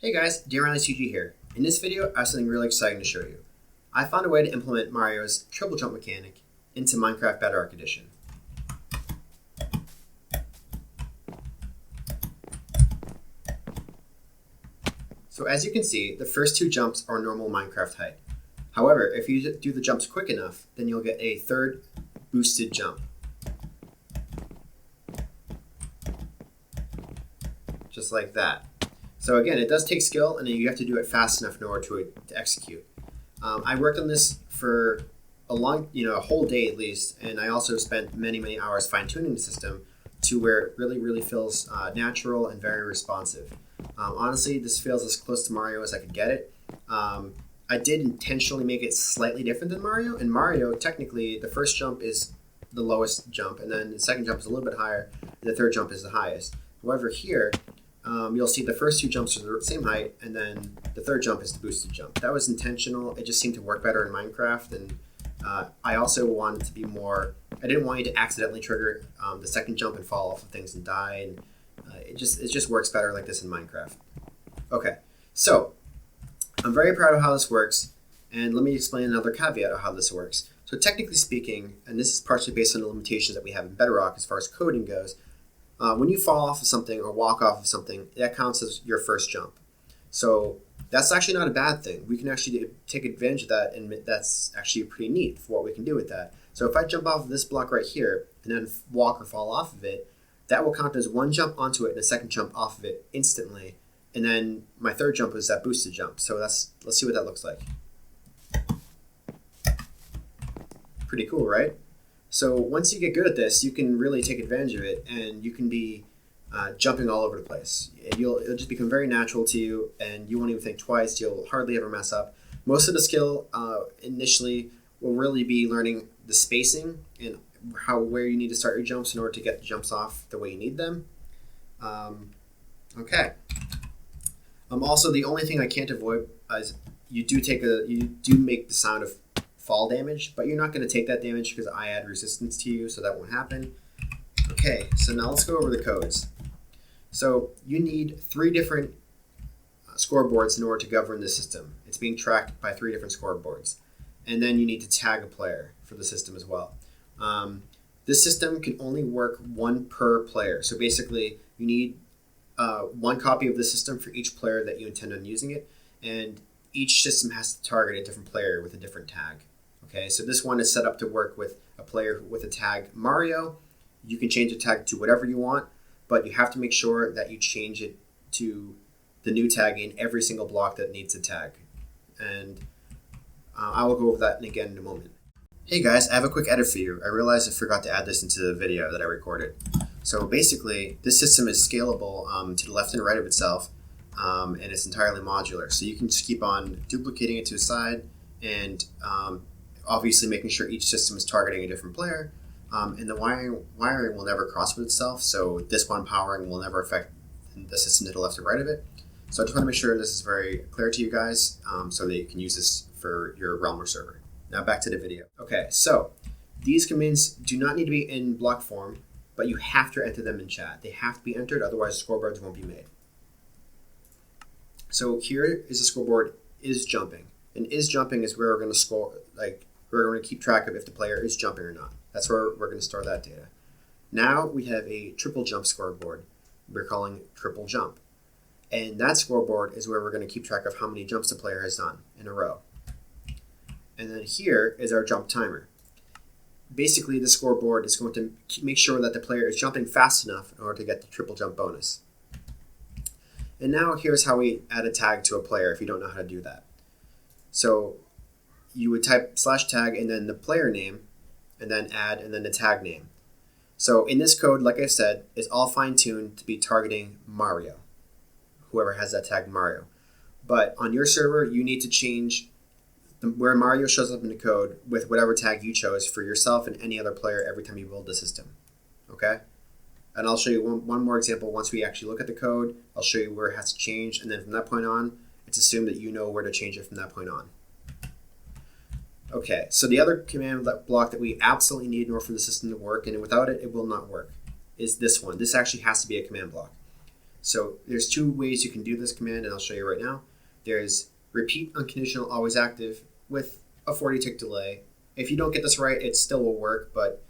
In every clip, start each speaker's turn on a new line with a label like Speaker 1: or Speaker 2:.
Speaker 1: Hey guys, DRLCG here. In this video, I have something really exciting to show you. I found a way to implement Mario's triple jump mechanic into Minecraft Bedrock Edition. So as you can see, the first two jumps are normal Minecraft height. However, if you do the jumps quick enough, then you'll get a third boosted jump. Just like that. So again, it does take skill, and you have to do it fast enough in order to execute. I worked on this for a whole day at least, and I also spent many hours fine-tuning the system to where it really feels natural and very responsive. Honestly, this feels as close to Mario as I could get it. I did intentionally make it slightly different than Mario. In Mario, technically, the first jump is the lowest jump, and then the second jump is a little bit higher, and the third jump is the highest. However, here, you'll see the first two jumps are the same height, and then the third jump is the boosted jump. That was intentional. It just seemed to work better in Minecraft, and I also wanted to be more... I didn't want you to accidentally trigger the second jump and fall off of things and die, and it just works better like this in Minecraft. Okay, so I'm very proud of how this works, and let me explain another caveat of how this works. So technically speaking, and this is partially based on the limitations that we have in Bedrock as far as coding goes, when you fall off of something or walk off of something, that counts as your first jump. So that's actually not a bad thing. We can actually take advantage of that, and that's actually pretty neat for what we can do with that. So if I jump off of this block right here and then walk or fall off of it, that will count as one jump onto it and a second jump off of it instantly. And then my third jump is that boosted jump. So let's see what that looks like. Pretty cool, right? So once you get good at this, you can really take advantage of it, and you can be jumping all over the place. It'll just become very natural to you, and you won't even think twice. You'll hardly ever mess up. Most of the skill initially will really be learning the spacing and where you need to start your jumps in order to get the jumps off the way you need them. Okay. Also, the only thing I can't avoid is you do make the sound of fall damage, but you're not going to take that damage because I add resistance to you, so that won't happen. Okay, so now let's go over the codes. So you need 3 different scoreboards in order to govern the system. It's being tracked by 3 different scoreboards. And then you need to tag a player for the system as well. This system can only work 1 per player. So basically, you need 1 copy of the system for each player that you intend on using it, and each system has to target a different player with a different tag. Okay, so this one is set up to work with a player with a tag Mario. You can change the tag to whatever you want, but you have to make sure that you change it to the new tag in every single block that needs a tag. And I will go over that again in a moment. Hey guys, I have a quick edit for you. I realized I forgot to add this into the video that I recorded. So basically, this system is scalable to the left and right of itself, and it's entirely modular. So you can just keep on duplicating it to the side, and obviously making sure each system is targeting a different player. And the wiring will never cross with itself, so this one powering will never affect the system to the left or right of it. So I just want to make sure this is very clear to you guys, so that you can use this for your realm or server. Now back to the video. Okay, so these commands do not need to be in block form, but you have to enter them in chat. They have to be entered, otherwise scoreboards won't be made. So here is the scoreboard is jumping, and is jumping is where we're going to score, we're going to keep track of if the player is jumping or not. That's where we're going to store that data. Now we have a triple jump scoreboard we're calling triple jump. And that scoreboard is where we're going to keep track of how many jumps the player has done in a row. And then here is our jump timer. Basically, the scoreboard is going to make sure that the player is jumping fast enough in order to get the triple jump bonus. And now here's how we add a tag to a player if you don't know how to do that. So you would type /tag and then the player name, and then add, and then the tag name. So in this code, like I said, it's all fine-tuned to be targeting Mario, whoever has that tag Mario. But on your server, you need to change where Mario shows up in the code with whatever tag you chose for yourself and any other player every time you build the system. Okay? And I'll show you one more example once we actually look at the code. I'll show you where it has to change, and then from that point on, it's assumed that you know where to change it from that point on. Okay, so the other command block that we absolutely need in order for the system to work, and without it, it will not work, is this one. This actually has to be a command block. So there's two ways you can do this command, and I'll show you right now. There's repeat unconditional always active with a 40 tick delay. If you don't get this right, it still will work, but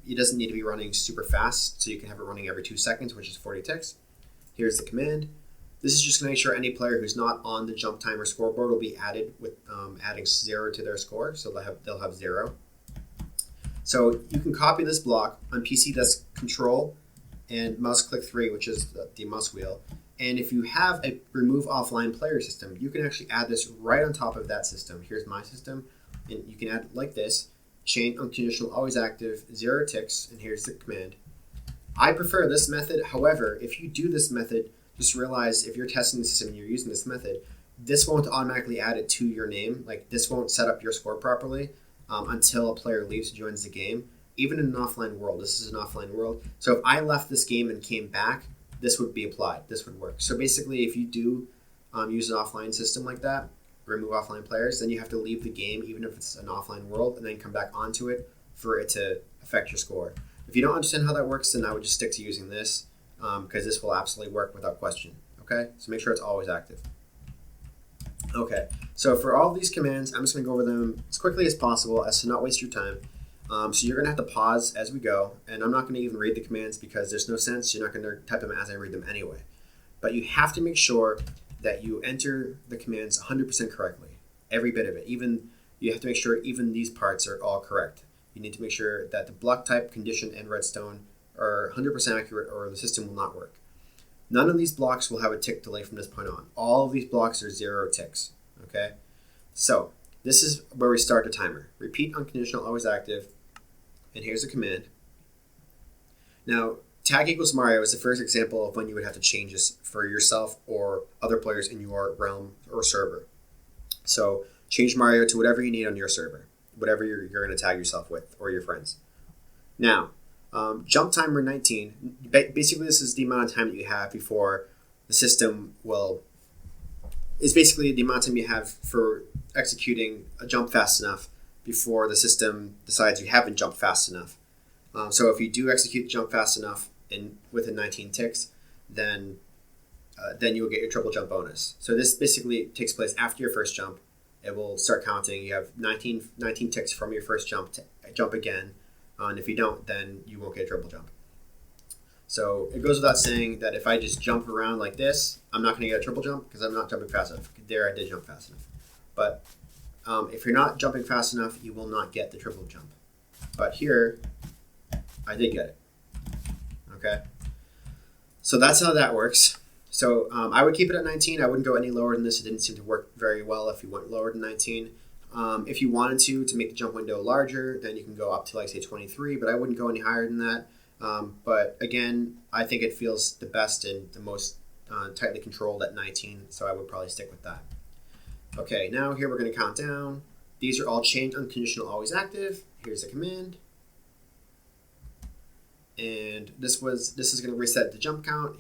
Speaker 1: it doesn't need to be running super fast, so you can have it running every 2 seconds, which is 40 ticks. Here's the command. This is just going to make sure any player who's not on the jump timer scoreboard will be added with adding 0 to their score, so they'll have 0. So you can copy this block. On PC, that's Control and mouse click 3, which is the mouse wheel. And if you have a remove offline player system, you can actually add this right on top of that system. Here's my system, and you can add it like this. Chain unconditional always active, 0 ticks, and here's the command. I prefer this method. However, if you do this method, just realize if you're testing the system and you're using this method, this won't automatically add it to your name. Like, this won't set up your score properly until a player leaves and joins the game. Even in an offline world, this is an offline world. So if I left this game and came back, this would be applied. This would work. So basically, if you do use an offline system like that, remove offline players, then you have to leave the game, even if it's an offline world, and then come back onto it for it to affect your score. If you don't understand how that works, then I would just stick to using this, because this will absolutely work without question. Okay, so make sure it's always active. Okay, so for all of these commands, I'm just going to go over them as quickly as possible as to not waste your time. So you're going to have to pause as we go, and I'm not going to even read the commands because there's no sense. You're not going to type them as I read them anyway. But you have to make sure that you enter the commands 100% correctly, every bit of it. Even you have to make sure even these parts are all correct. You need to make sure that the block type, condition, and redstone are 100% accurate, or the system will not work. None of these blocks will have a tick delay from this point on. All of these blocks are 0 ticks. Okay, so this is where we start the timer. Repeat unconditional always active, and here's the command. Now, tag equals Mario is the first example of when you would have to change this for yourself or other players in your realm or server. So change Mario to whatever you need on your server, whatever you're going to tag yourself with or your friends. Now, jump timer 19, basically this is the amount of time that you have before the system will, is basically the amount of time you have for executing a jump fast enough before the system decides you haven't jumped fast enough. So if you do execute the jump fast enough within 19 ticks, then you'll get your triple jump bonus. So this basically takes place after your first jump. It will start counting. You have 19 ticks from your first jump to jump again. And if you don't, then you won't get a triple jump. So it goes without saying that if I just jump around like this, I'm not going to get a triple jump because I'm not jumping fast enough. There, I did jump fast enough. But if you're not jumping fast enough, you will not get the triple jump. But here, I did get it. Okay? So that's how that works. So I would keep it at 19. I wouldn't go any lower than this. It didn't seem to work very well if you went lower than 19. If you wanted to make the jump window larger, then you can go up to, like, say, 23, but I wouldn't go any higher than that. But again, I think it feels the best and the most tightly controlled at 19, so I would probably stick with that. Okay, now here we're going to count down. These are all chained unconditional always active. Here's the command. And this is going to reset the jump count.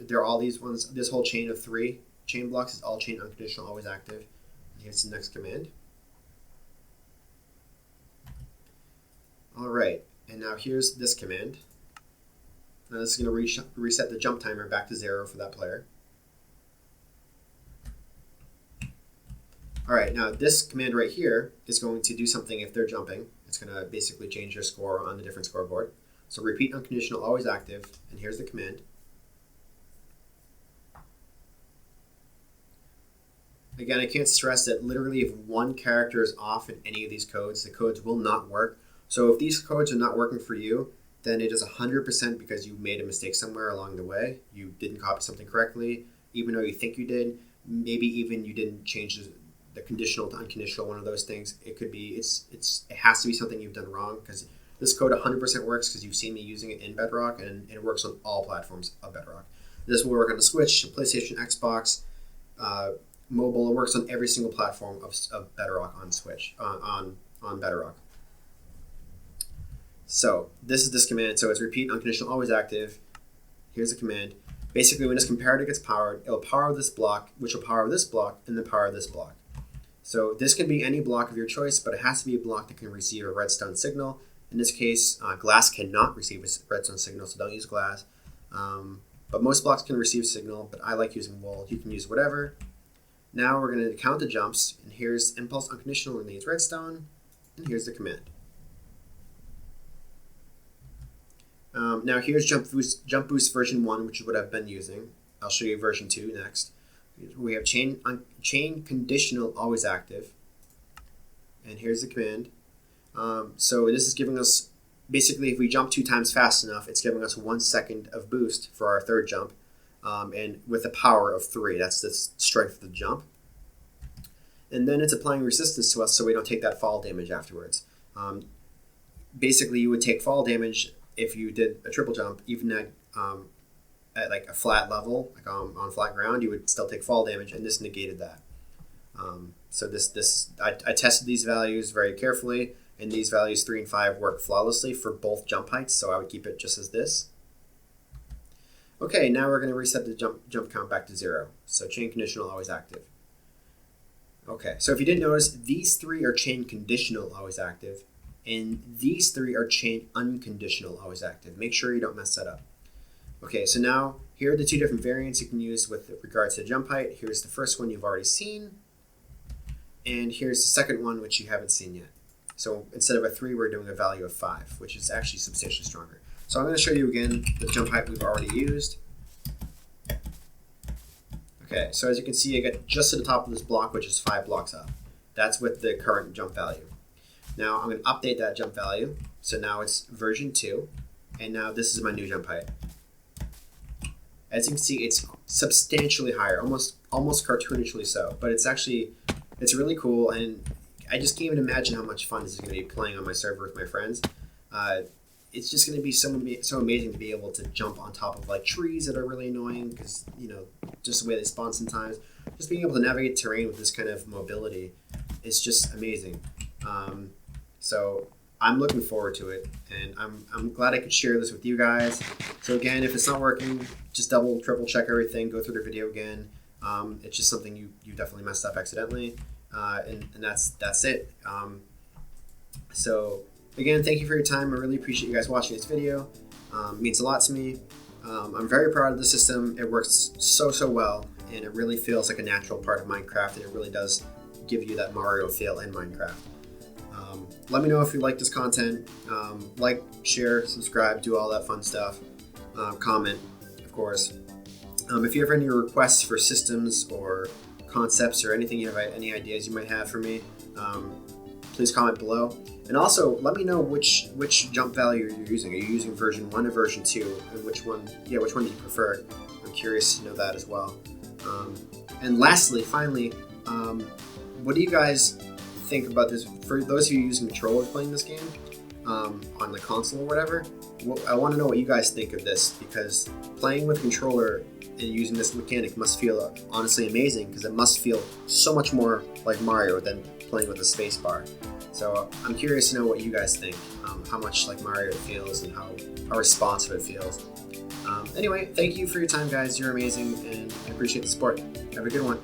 Speaker 1: There are all these ones. This whole chain of 3 chain blocks is all chained unconditional always active. Here's the next command. All right, and now here's this command. Now this is going to reset the jump timer back to 0 for that player. All right, now this command right here is going to do something if they're jumping. It's going to basically change their score on the different scoreboard. So repeat unconditional always active, and here's the command. Again, I can't stress that literally if one character is off in any of these codes, the codes will not work. So if these codes are not working for you, then it is 100% because you made a mistake somewhere along the way. You didn't copy something correctly, even though you think you did. Maybe even you didn't change the conditional to unconditional, one of those things. It could be, it has to be something you've done wrong, because this code 100% works because you've seen me using it in Bedrock, and it works on all platforms of Bedrock. This will work on the Switch, PlayStation, Xbox, mobile. It works on every single platform of Bedrock on Switch, on Bedrock. So this is this command. So it's repeat unconditional always active. Here's the command. Basically, when this comparator gets powered, it'll power this block, which will power this block, and then power this block. So this can be any block of your choice, but it has to be a block that can receive a redstone signal. In this case, glass cannot receive a redstone signal, so don't use glass. but most blocks can receive signal, but I like using wool. You can use whatever. Now we're going to count the jumps, and here's impulse unconditional needs redstone, and here's the command. Now here's jump boost version 1, which is what I've been using. I'll show you version 2 next. We have chain conditional always active, and here's the command. So this is giving us, basically if we jump 2 times fast enough, it's giving us 1 second of boost for our third jump, and with a power of 3. That's the strength of the jump. And then it's applying resistance to us so we don't take that fall damage afterwards. Basically you would take fall damage if you did a triple jump, even at like a flat level, like on flat ground, you would still take fall damage, and this negated that. So I tested these values very carefully, and these values 3 and 5 work flawlessly for both jump heights, so I would keep it just as this. Okay, now we're going to reset the jump count back to 0. So chain conditional always active. Okay, so if you didn't notice, these 3 are chain conditional always active, and these 3 are chain unconditional always active. Make sure you don't mess that up. Okay, so now here are the 2 different variants you can use with regards to jump height. Here's the first one you've already seen, and here's the second one which you haven't seen yet. So instead of a 3, we're doing a value of 5, which is actually substantially stronger. So I'm going to show you again the jump height we've already used. Okay, so as you can see, I get just to the top of this block, which is 5 blocks up. That's with the current jump value. Now I'm going to update that jump value. So now it's version 2, and now this is my new jump height. As you can see, it's substantially higher, almost cartoonishly so. But it's really cool, and I just can't even imagine how much fun this is going to be playing on my server with my friends. It's just going to be so amazing to be able to jump on top of like trees that are really annoying because, you know, just the way they spawn sometimes. Just being able to navigate terrain with this kind of mobility is just amazing. So I'm looking forward to it, and I'm glad I could share this with you guys. So again, if it's not working, just double, triple check everything, go through the video again. It's just something you definitely messed up accidentally, and that's it. So again, thank you for your time. I really appreciate you guys watching this video. It means a lot to me. I'm very proud of the system. It works so well, and it really feels like a natural part of Minecraft, and it really does give you that Mario feel in Minecraft. Let me know if you like this content. Like, share, subscribe, do all that fun stuff. Comment, of course. If you have any requests for systems or concepts or anything, you have any ideas you might have for me, please comment below. And also, let me know which jump value you're using. Are you using version 1 or version 2? And which one do you prefer? I'm curious to know that as well. And lastly, finally, what do you guys think about this? For those of you using controllers playing this game on the console or whatever, I want to know what you guys think of this, because playing with a controller and using this mechanic must feel honestly amazing, because it must feel so much more like Mario than playing with a space bar. So I'm curious to know what you guys think, how much like Mario it feels and how responsive it feels. Anyway, thank you for your time, guys. You're amazing, and I appreciate the support. Have a good one.